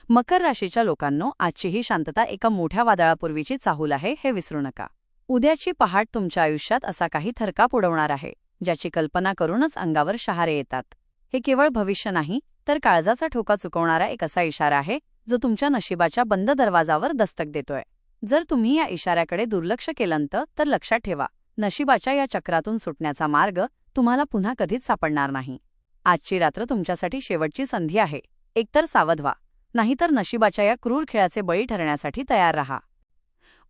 मकर राशीच्या लोकांनो, आजची ही शांतता एका मोठ्या वादळापूर्वीची चाहूल आहे हे विसरू नका. उद्याची पहाट तुमच्या आयुष्यात असा काही थरकाप उडवणार आहे ज्याची कल्पना करूनच अंगावर शहारे येतात. हे केवळ भविष्य नाही तर काळजाचा ठोका चुकवणारा एक असा इशारा आहे जो तुमच्या नशिबाच्या बंद दरवाजावर दस्तक देतोय. जर तुम्ही या इशाऱ्याकडे दुर्लक्ष केलं तर लक्षात ठेवा, नशिबाच्या या चक्रातून सुटण्याचा मार्ग तुम्हाला पुन्हा कधीच सापडणार नाही. आजची रात्र तुमच्यासाठी शेवटची संधी आहे. एकतर सावध व्हा, नाहीतर नशिबाच्या या क्रूर खेळाचे बळी ठरण्यासाठी तयार रहा.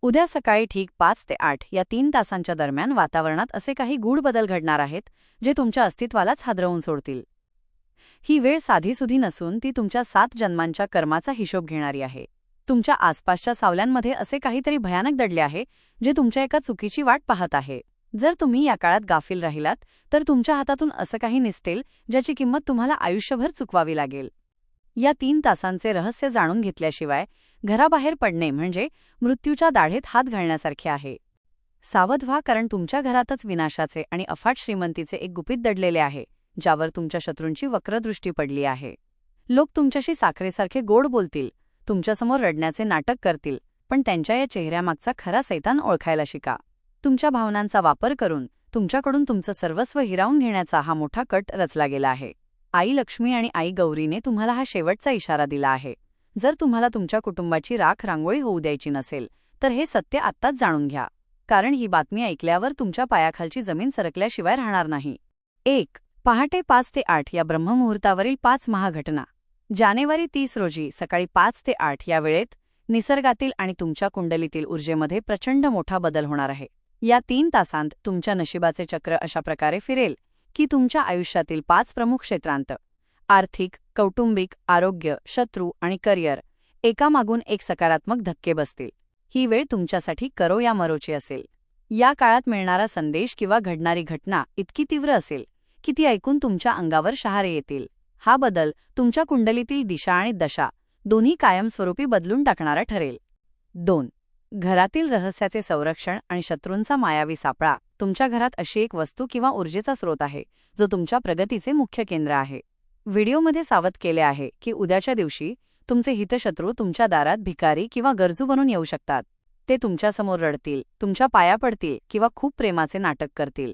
उद्या सकाळी ठीक 5 ते 8 या 3 तासांच्या दरम्यान वातावरणात असे काही गूढ बदल घडणार आहेत जे तुमच्या अस्तित्वालाच हादरवून सोडतील. ही वेळ साधीसुधी नसून ती तुमच्या 7 जन्मांच्या कर्माचा हिशोब घेणारी आहे. तुमच्या आसपासच्या सावल्यांमध्ये असे काहीतरी भयानक दडले आहे जे तुमच्या एका चुकीची वाट पाहत आहे. जर तुम्ही या काळात गाफील राहिलात तर तुमच्या हातातून असं काही निसटेल ज्याची किंमत तुम्हाला आयुष्यभर चुकवावी लागेल. या 3 तासांचे रहस्य जाणून घेतल्याशिवाय घराबाहेर पडणे म्हणजे मृत्यूच्या दाढेत हात घालण्यासारखे आहे. सावध व्हा, कारण तुमच्या घरातच विनाशाचे आणि अफाट श्रीमंतीचे एक गुपित दडलेले आहे ज्यावर तुमच्या शत्रूंची वक्रदृष्टी पडली आहे. लोक तुमच्याशी साखरेसारखे गोड बोलतील, तुमच्यासमोर रडण्याचे नाटक करतील, पण त्यांच्या या चेहऱ्यामागचा खरा सैतान ओळखायला शिका. तुमच्या भावनांचा वापर करून तुमच्याकडून तुमचं सर्वस्व हिरावून घेण्याचा हा मोठा कट रचला गेला आहे. आई लक्ष्मी आणि आई गौरीने तुम्हाला हा शेवटचा इशारा दिला आहे. जर तुम्हाला तुमच्या कुटुंबाची राख रांगोळी होऊ द्यायची नसेल तर हे सत्य आत्ताच जाणून घ्या, कारण ही बातमी ऐकल्यावर तुमच्या पायाखालची जमीन सरकल्याशिवाय राहणार नाही. 1. पहाटे 5 ते 8 या ब्रह्ममुहूर्तावरील 5 महाघटना. जानेवारी 30 रोजी सकाळी 5 ते 8 या वेळेत निसर्गातील आणि तुमच्या कुंडलीतील ऊर्जेमध्ये प्रचंड मोठा बदल होणार आहे. या 3 तासांत तुमच्या नशिबाचे चक्र अशा प्रकारे फिरेल की तुमच्या आयुष्यातील 5 प्रमुख क्षेत्रांत आर्थिक, कौटुंबिक, आरोग्य, शत्रू आणि करिअर एकामागून एक सकारात्मक धक्के बसतील. ही वेळ तुमच्यासाठी करो या मरोची असेल. या काळात मिळणारा संदेश किंवा घडणारी घटना इतकी तीव्र असेल की ती ऐकून तुमच्या अंगावर शहारे येतील. हा बदल तुमच्या कुंडलीतील दिशा आणि दशा दोन्ही कायमस्वरूपी बदलून टाकणारा ठरेल. 2. घरातील रहस्याचे संरक्षण आणि शत्रूंचा मायावी सापळा. तुमच्या घरात अशी एक वस्तू किंवा ऊर्जेचा स्रोत आहे जो तुमच्या प्रगतीचे मुख्य केंद्र आहे. व्हिडिओमध्ये सावध केले आहे की उद्याच्या दिवशी तुमचे हितशत्रू तुमच्या दारात भिकारी किंवा गरजू बनून येऊ शकतात. ते तुमच्यासमोर रडतील, तुमच्या पाया पडतील किंवा खूप प्रेमाचे नाटक करतील.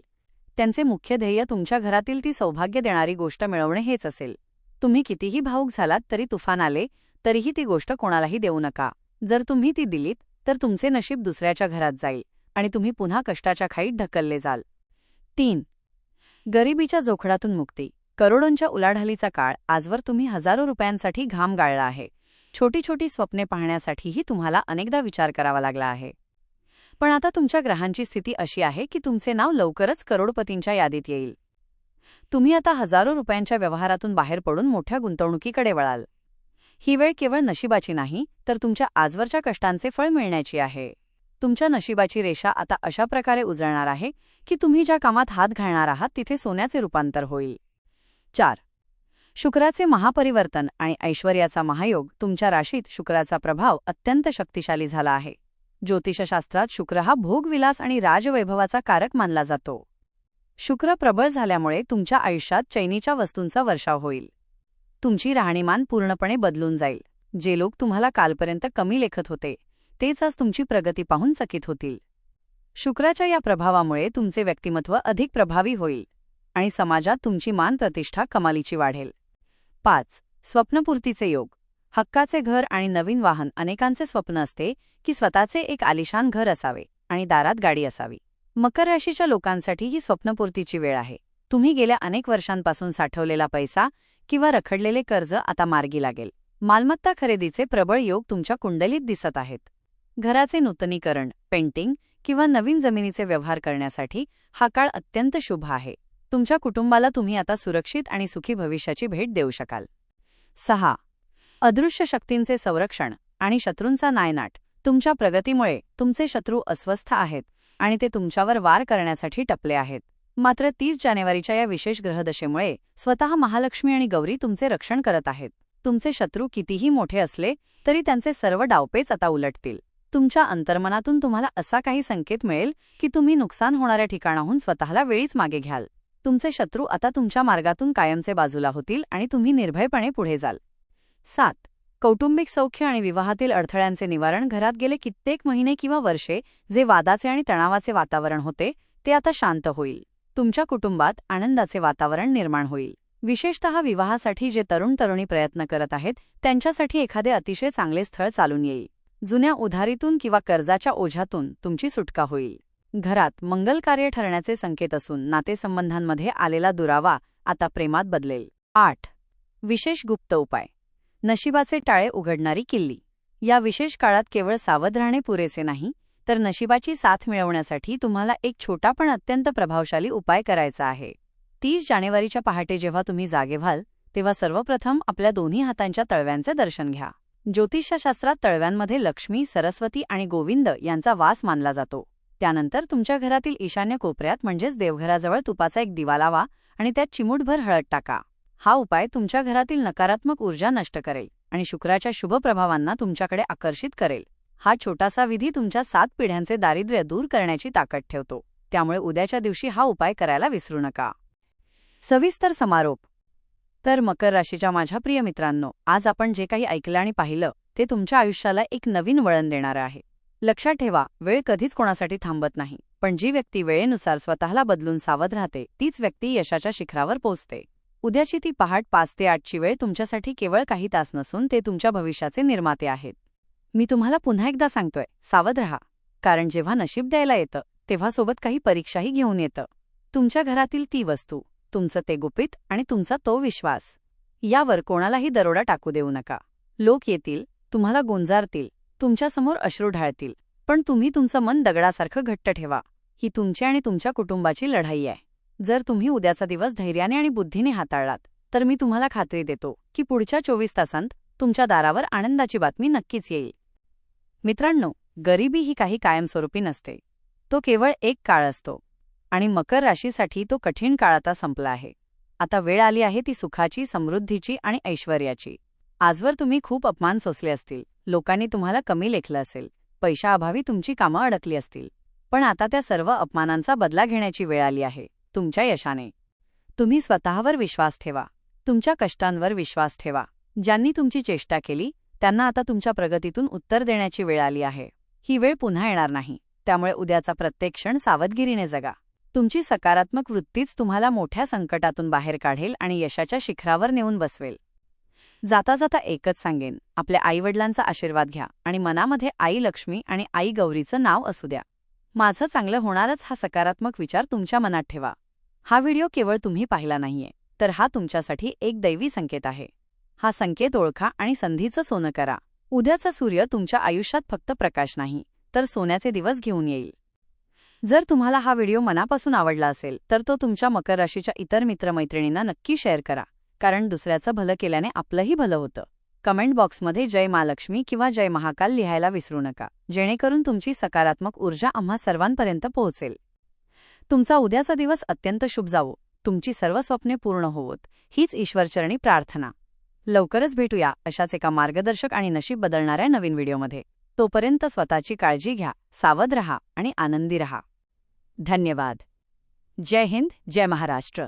त्यांचे मुख्य ध्येय तुमच्या घरातील ती सौभाग्य देणारी गोष्ट मिळवणे हेच असेल. तुम्ही कितीही भावूक झालात तरी तुफान आले तरीही ती गोष्ट कोणालाही देऊ नका. जर तुम्ही ती दिलीत तर तुमचे नशीब दुसऱ्याच्या घरात जाईल आणि तुम्ही पुन्हा कष्टाच्या खाईत ढकलले जाल. 3. गरिबीच्या जोखडातून मुक्ती. करोडोंच्या उलाढालीचा काळ आजवर तुम्ही हजारो रुपयांसाठी घाम गाळला आहे. छोटी छोटी स्वप्ने पाहण्यासाठीही तुम्हाला अनेकदा विचार करावा लागला आहे. पण आता तुमच्या ग्रहांची स्थिती अशी आहे की तुमचे नाव लवकरच करोडपतींच्या यादीत येईल. तुम्ही आता हजारो रुपयांच्या व्यवहारातून बाहेर पडून मोठ्या गुंतवणुकीकडे वळाल. ही वेळ केवळ नशिबाची नाही तर तुमच्या आजवरच्या कष्टांचे फळ मिळण्याची आहे. तुमच्या नशिबाची रेषा आता अशा प्रकारे उजळणार आहे की तुम्ही ज्या कामात हात घालणार आहात तिथे सोन्याचे रूपांतर होईल. 4. शुक्राचे महापरिवर्तन आणि ऐश्वर्याचा महायोग. तुमच्या राशीत शुक्राचा प्रभाव अत्यंत शक्तिशाली झाला आहे. ज्योतिषशास्त्रात शुक्र हा भोगविलास आणि राजवैभवाचा कारक मानला जातो. शुक्र प्रबळ झाल्यामुळे तुमच्या आयुष्यात चैनीच्या वस्तूंचा वर्षाव होईल. तुमची राहणीमान पूर्णपणे बदलून जाईल. जे लोक तुम्हाला कालपर्यंत कमी लेखत होते तेच आज तुमची प्रगती पाहून चकित होतील. शुक्राच्या या प्रभावामुळे तुमचे व्यक्तिमत्व अधिक प्रभावी होईल आणि समाजात तुमची मान प्रतिष्ठा कमालीची वाढेल. 5. स्वप्नपूर्तीचे योग. हक्काचे घर आणि नवीन वाहन. अनेकांचे स्वप्न असते की स्वतःचे एक आलिशान घर असावे आणि दारात गाडी असावी. मकर राशीच्या लोकांसाठी ही स्वप्नपूर्तीची वेळ आहे. तुम्ही गेल्या अनेक वर्षांपासून साठवलेला पैसा किंवा रखडलेले कर्ज आता मार्गी लागेल. मालमत्ता खरेदीचे प्रबळ योग तुमच्या कुंडलीत दिसत आहेत. घराचे नूतनीकरण, पेंटिंग किंवा नवीन जमिनीचे व्यवहार करण्यासाठी हा काळ अत्यंत शुभ आहे. तुमच्या कुटुंबाला तुम्ही आता सुरक्षित आणि सुखी भविष्याची भेट देऊ शकाल. 6. अदृश्य शक्तींचे संरक्षण आणि शत्रूंचा नायनाट. तुमच्या प्रगतीमुळे तुमचे शत्रू अस्वस्थ आहेत आणि ते तुमच्यावर वार करण्यासाठी टपले आहेत. मात्र 30 जानेवारीच्या या विशेष ग्रहदशेमुळे स्वतः महालक्ष्मी आणि गौरी तुमचे रक्षण करत आहेत. तुमचे शत्रू कितीही मोठे असले तरी त्यांचे सर्व डावपेच आता उलटतील. तुमच्या अंतर्मनातून तुम्हाला असा काही संकेत मिळेल की तुम्ही नुकसान होणाऱ्या ठिकाणाहून स्वतःला वेळीच मागे घ्याल. तुमचे शत्रू आता तुमच्या मार्गातून कायमचे बाजूला होतील आणि तुम्ही निर्भयपणे पुढे जाल. 7. कौटुंबिक सौख्य आणि विवाहातील अडथळ्यांचे निवारण. घरात गेले कित्येक महिने किंवा वर्षे जे वादाचे आणि तणावाचे वातावरण होते ते आता शांत होईल. तुमच्या कुटुंबात आनंदाचे वातावरण निर्माण होईल. विशेषतः विवाहासाठी जे तरुण तरुणी प्रयत्न करत आहेत त्यांच्यासाठी एखादे अतिशय चांगले स्थळ चालून येईल. जुन्या उधारीतून किंवा कर्जाच्या ओझ्यातून तुमची सुटका होईल. घरात मंगल कार्य ठरण्याचे संकेत असून नातेसंबंधांमध्ये आलेला दुरावा आता प्रेमात बदलेल. 8. विशेष गुप्त उपाय. नशिबाचे टाळे उघडणारी किल्ली. या विशेष काळात केवळ सावध राहणे पुरेसे नाही, तर नशिबाची साथ मिळवण्यासाठी तुम्हाला एक छोटा पण अत्यंत प्रभावशाली उपाय करायचा आहे. 30 जानेवारीच्या पहाटे जेव्हा तुम्ही जागे व्हाल तेव्हा सर्वप्रथम आपल्या दोन्ही हातांच्या तळव्यांचे दर्शन घ्या. ज्योतिषशास्त्रात तळव्यांमध्ये लक्ष्मी, सरस्वती आणि गोविंद यांचा वास मानला जातो. त्यानंतर तुमच्या घरातील ईशान्य कोपऱ्यात म्हणजेच देवघराजवळ तुपाचा एक दिवा लावा आणि त्यात चिमूटभर हळद टाका. हा उपाय तुमच्या घरातील नकारात्मक ऊर्जा नष्ट करेल आणि शुक्राच्या शुभ प्रभावांना तुमच्याकडे आकर्षित करेल. हा छोटासा विधी तुमच्या 7 पिढ्यांचे दारिद्र्य दूर करण्याची ताकद ठेवतो. त्यामुळे उद्याच्या दिवशी हा उपाय करायला विसरू नका. सविस्तर समारोप. तर मकर राशीच्या माझ्या प्रिय मित्रांनो, आज आपण जे काही ऐकलं आणि पाहिलं ते तुमच्या आयुष्याला एक नवीन वळण देणारं आहे. लक्षात ठेवा, वेळ कधीच कोणासाठी थांबत नाही, पण जी व्यक्ती वेळेनुसार स्वतःला बदलून सावध राहते तीच व्यक्ती यशाच्या शिखरावर पोहोचते. उद्याची ती पहाट 5 ते 8 ची वेळ तुमच्यासाठी केवळ काही तास नसून ते तुमच्या भविष्याचे निर्माते आहेत. मी तुम्हाला पुन्हा एकदा सांगतोय, सावध रहा, कारण जेव्हा नशीब द्यायला येतं तेव्हा सोबत काही परीक्षाही घेऊन येतं. तुमच्या घरातील ती वस्तू, तुमचं ते गुपित आणि तुमचा तो विश्वास, यावर कोणालाही दरोडा टाकू देऊ नका. लोक येतील, तुम्हाला गोंजारतील, तुमच्यासमोर अश्रू ढाळतील, पण तुम्ही तुमचं मन दगडासारखं घट्ट ठेवा. ही तुमची आणि तुमच्या कुटुंबाची लढाई आहे. जर तुम्ही उद्याचा दिवस धैर्याने आणि बुद्धीने हाताळलात तर मी तुम्हाला खात्री देतो की पुढच्या 24 तासांत तुमच्या दारावर आनंदाची बातमी नक्कीच येईल. मित्रांनो, गरिबी ही काही कायमस्वरूपी नसते. तो केवळ एक काळ असतो आणि मकर राशीसाठी तो कठीण काळ आता संपला आहे. आता वेळ आली आहे ती सुखाची, समृद्धीची आणि ऐश्वर्याची. आजवर तुम्ही खूप अपमान सोसले असतील, लोकांनी तुम्हाला कमी लेखलं असेल, पैशाअभावी तुमची कामं अडकली असतील, पण आता त्या सर्व अपमानांचा बदला घेण्याची वेळ आली आहे तुमच्या यशाने. तुम्ही स्वतःवर विश्वास ठेवा, तुमच्या कष्टांवर विश्वास ठेवा. ज्यांनी तुमची चेष्टा केली त्यांना आता तुमच्या प्रगतीतून उत्तर देण्याची वेळ आली आहे. ही वेळ पुन्हा येणार नाही, त्यामुळे उद्याचा प्रत्येक क्षण सावधगिरीने जगा. तुमची सकारात्मक वृत्तीच तुम्हाला मोठ्या संकटातून बाहेर काढेल आणि यशाच्या शिखरावर नेऊन बसवेल. जाता जाता एकच सांगेन, आपल्या आईवडिलांचा आशीर्वाद घ्या आणि मनामध्ये आई लक्ष्मी आणि आई गौरीचं नाव असू द्या. माझं चांगलं होणारच हा सकारात्मक विचार तुमच्या मनात ठेवा. हा व्हिडिओ केवळ तुम्ही पाहिला नाहीये, तर हा तुमच्यासाठी एक दैवी संकेत आहे. हा संकेत ओळखा आणि संधीचं सोनं करा. उद्याचा सूर्य तुमच्या आयुष्यात फक्त प्रकाश नाही, तर सोन्याचे दिवस घेऊन येईल. जर तुम्हाला हा व्हिडिओ मनापासून आवडला असेल तर तो तुमच्या मकर राशीच्या इतर मित्रमैत्रिणींना नक्की शेअर करा, कारण दुसऱ्याचं भलं केल्याने आपलंही भलं होतं. कमेंट बॉक्समध्ये जय महालक्ष्मी किंवा जय महाकाल लिहायला विसरू नका, जेणेकरून तुमची सकारात्मक ऊर्जा आम्हा सर्वांपर्यंत पोहोचेल. तुमचा उद्याचा दिवस अत्यंत शुभ जावो, तुमची सर्व स्वप्ने पूर्ण होवोत, हीच ईश्वरचरणी प्रार्थना. लवकरच भेटूया अशाच एका मार्गदर्शक आणि नशीब बदलणाऱ्या नवीन व्हिडिओमध्ये. तोपर्यंत स्वतःची काळजी घ्या, सावध रहा आणि आनंदी रहा. धन्यवाद. जय हिंद, जय महाराष्ट्र.